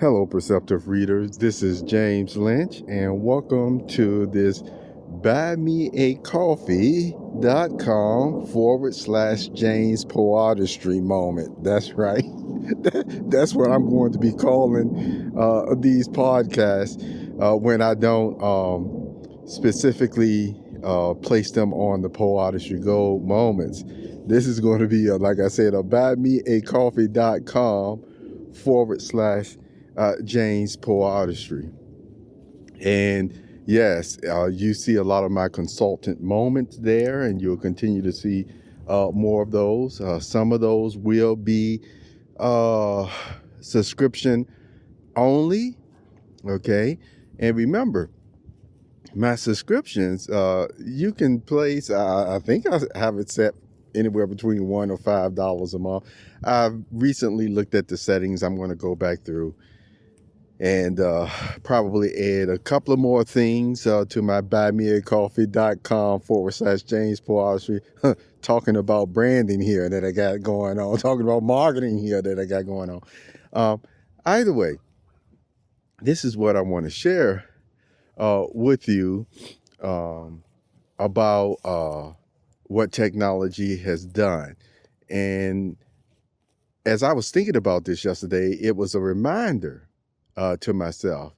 Hello, Perceptive Readers. This is James Lynch, and welcome to this Buymeacoffee.com/James Poeartistry moment. That's right. That's what I'm going to be calling these podcasts when I don't specifically place them on the Poeartistry Gold moments. This is going to be, like I said, a Buymeacoffee.com/James Poeartistry. And yes, you see a lot of my consultant moments there, and you'll continue to see more of those. Some of those will be subscription only, okay? And remember, my subscriptions, you can place, I think I have it set anywhere between $1 or $5 a month. I've recently looked at the settings. I'm going to go back through and probably add a couple of more things to my buymeacoffee.com/James Poeartistry. Talking about branding here that I got going on, talking about marketing here that I got going on. Either way, this is what I want to share with you about what technology has done. And as I was thinking about this yesterday, it was a reminder to myself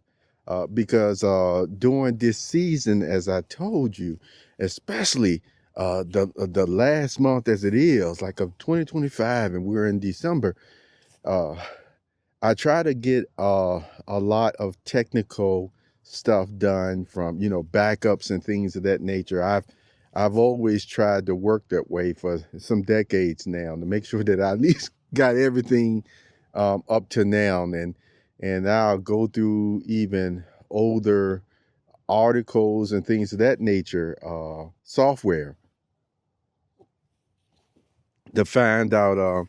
because during this season, as I told you, especially the last month as it is, like of 2025, and we're in December, I try to get a lot of technical stuff done from, backups and things of that nature. I've always tried to work that way for some decades now to make sure that I at least got everything up to now. And I'll go through even older articles and things of that nature, software, to find out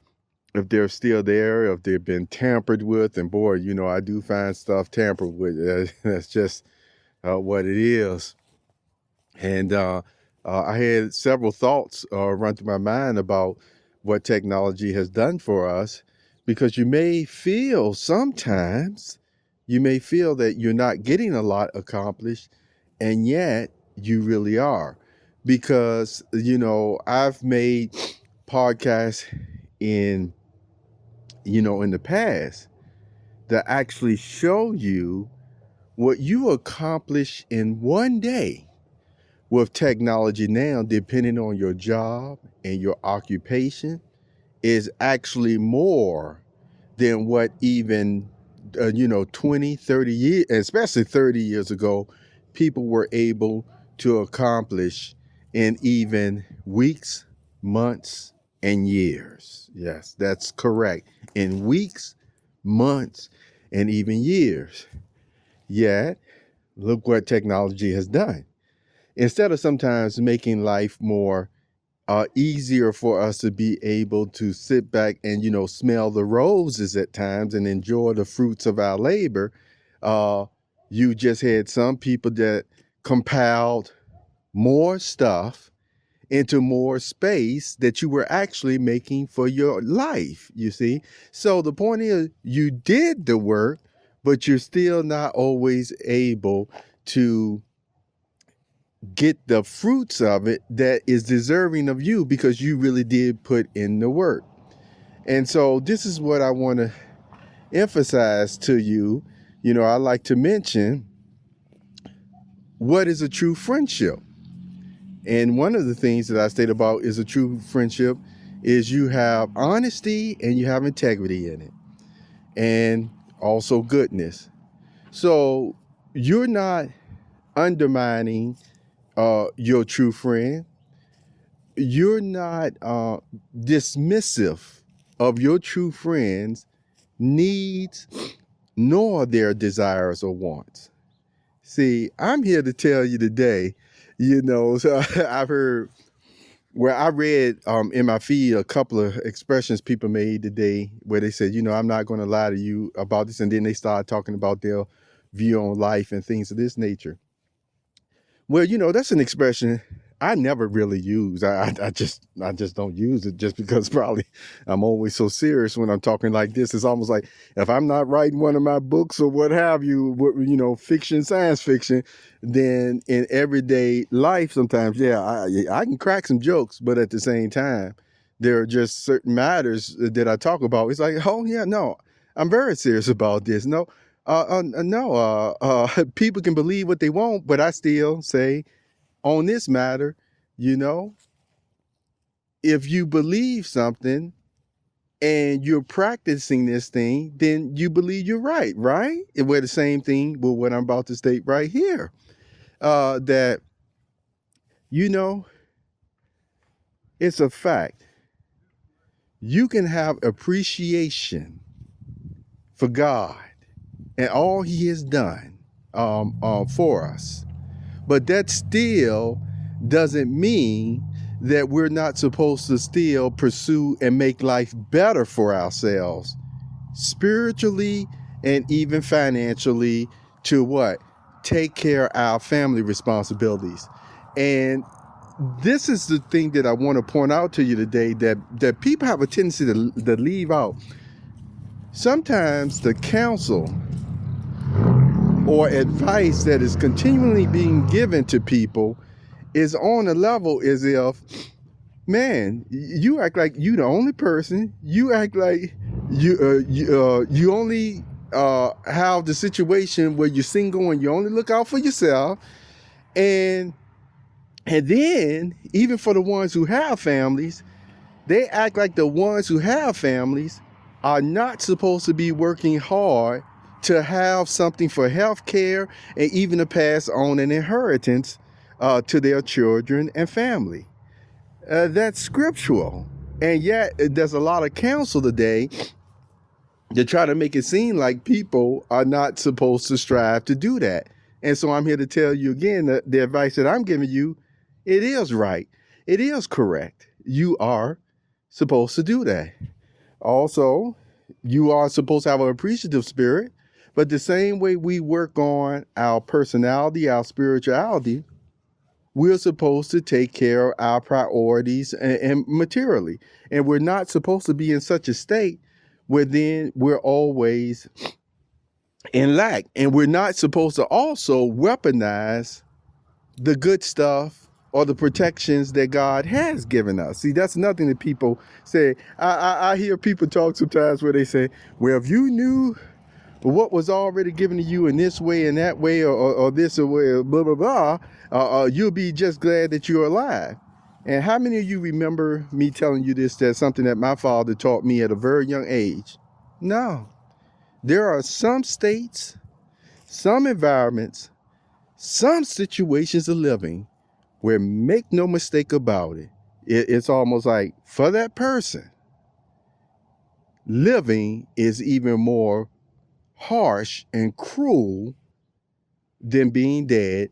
if they're still there, if they've been tampered with. And boy, I do find stuff tampered with. That's just what it is. And I had several thoughts run through my mind about what technology has done for us, because you may feel sometimes, that you're not getting a lot accomplished, and yet you really are. Because, I've made podcasts in the past that actually show you what you accomplish in one day with technology now, depending on your job and your occupation, is actually more than what even 20, 30 years, especially 30 years ago, people were able to accomplish in even weeks, months, and years. Yes, that's correct. In weeks, months, and even years. Yet, look what technology has done. Instead of sometimes making life more easier for us to be able to sit back and, smell the roses at times and enjoy the fruits of our labor, you just had some people that compiled more stuff into more space that you were actually making for your life, you see? So the point is, you did the work, but you're still not always able to get the fruits of it that is deserving of you, because you really did put in the work. And so this is what I want to emphasize to you. I like to mention, what is a true friendship? And one of the things that I state about is a true friendship is you have honesty and you have integrity in it, and also goodness. So you're not undermining your true friend. You're not dismissive of your true friends' needs nor their desires or wants. See, I'm here to tell you today, so I've heard where I read in my feed a couple of expressions people made today where they said, I'm not going to lie to you about this. And then they started talking about their view on life and things of this nature. Well, that's an expression I never really use. I just don't use it just because probably I'm always so serious when I'm talking like this. It's almost like if I'm not writing one of my books or what have you, fiction, science fiction, then in everyday life sometimes, yeah, I can crack some jokes, but at the same time, there are just certain matters that I talk about. It's like, oh yeah, no, I'm very serious about this. No, no, people can believe what they want, but I still say on this matter, you know, if you believe something and you're practicing this thing, then you believe you're right, right? And we're the same thing with what I'm about to state right here. That, you know, it's a fact. You can have appreciation for God and all He has done for us. But that still doesn't mean that we're not supposed to still pursue and make life better for ourselves, spiritually and even financially, to what? Take care of our family responsibilities. And this is the thing that I want to point out to you today, that people have a tendency to leave out. Sometimes the counsel or advice that is continually being given to people is on a level as if, man, you act like you the only person. You act like you only have the situation where you're single and you only look out for yourself. And then even for the ones who have families, they act like the ones who have families are not supposed to be working hard to have something for health care and even to pass on an inheritance to their children and family. That's scriptural. And yet there's a lot of counsel today to try to make it seem like people are not supposed to strive to do that. And so I'm here to tell you again that the advice that I'm giving you, it is right. It is correct. You are supposed to do that. Also, you are supposed to have an appreciative spirit, but the same way we work on our personality, our spirituality, we're supposed to take care of our priorities and materially. And we're not supposed to be in such a state where then we're always in lack. And we're not supposed to also weaponize the good stuff or the protections that God has given us. See, that's nothing that people say. I hear people talk sometimes where they say, well, if you knew what was already given to you in this way and that way, or this or blah, blah, blah, you'll be just glad that you're alive. And how many of you remember me telling you this, that's something that my father taught me at a very young age? No. There are some states, some environments, some situations of living where, make no mistake about it, it's almost like for that person, living is even more harsh and cruel than being dead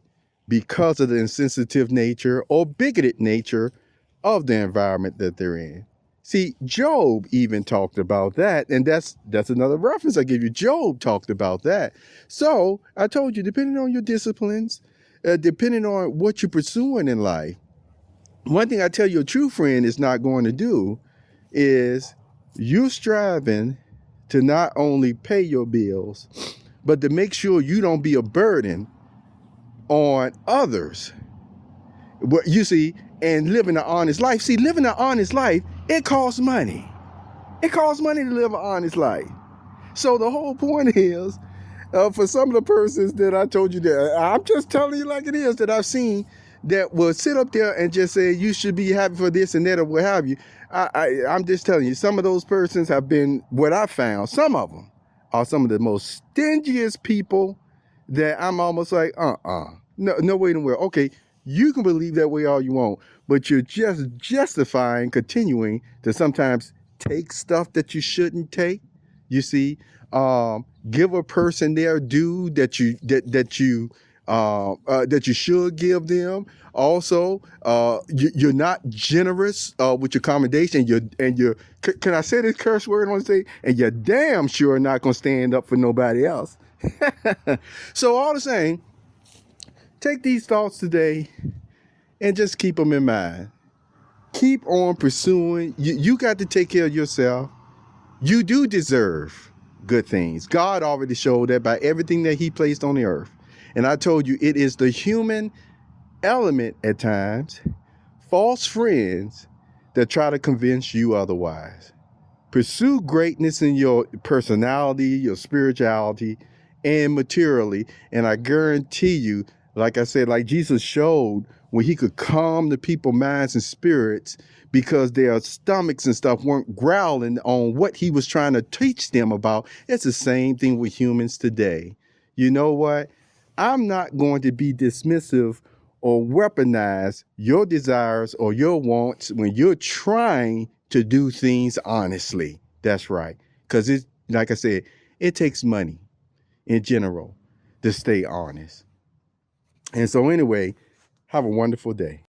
because of the insensitive nature or bigoted nature of the environment that they're in. See, Job even talked about that, and that's another reference I give you. Job talked about that. So I told you, depending on your disciplines, depending on what you're pursuing in life, one thing I tell you a true friend is not going to do is you striving to not only pay your bills, but to make sure you don't be a burden on others. But you see, and living an honest life. See, living an honest life, it costs money. It costs money to live an honest life. So the whole point is, for some of the persons that I told you that, I'm just telling you like it is, that I've seen that will sit up there and just say, you should be happy for this and that or what have you. I'm just telling you, some of those persons have been, what I found, some of them are some of the most stingiest people that I'm almost like, no way in the world. Okay, you can believe that way all you want, but you're just justifying continuing to sometimes take stuff that you shouldn't take. You see, give a person their due that you should give them. Also, you're not generous with your commendation. Can I say this curse word? I want to say, and you're damn sure not gonna stand up for nobody else. So all the same, take these thoughts today and just keep them in mind. Keep on pursuing. You got to take care of yourself. You do deserve good things. God already showed that by everything that he placed on the earth. And I told you, it is the human element at times, false friends that try to convince you otherwise. Pursue greatness in your personality, your spirituality, and materially. And I guarantee you, like I said, like Jesus showed when he could calm the people's minds and spirits because their stomachs and stuff weren't growling on what he was trying to teach them about. It's the same thing with humans today. You know what? I'm not going to be dismissive or weaponize your desires or your wants when you're trying to do things honestly. That's right. Because it, like I said, it takes money in general to stay honest. And so anyway, have a wonderful day.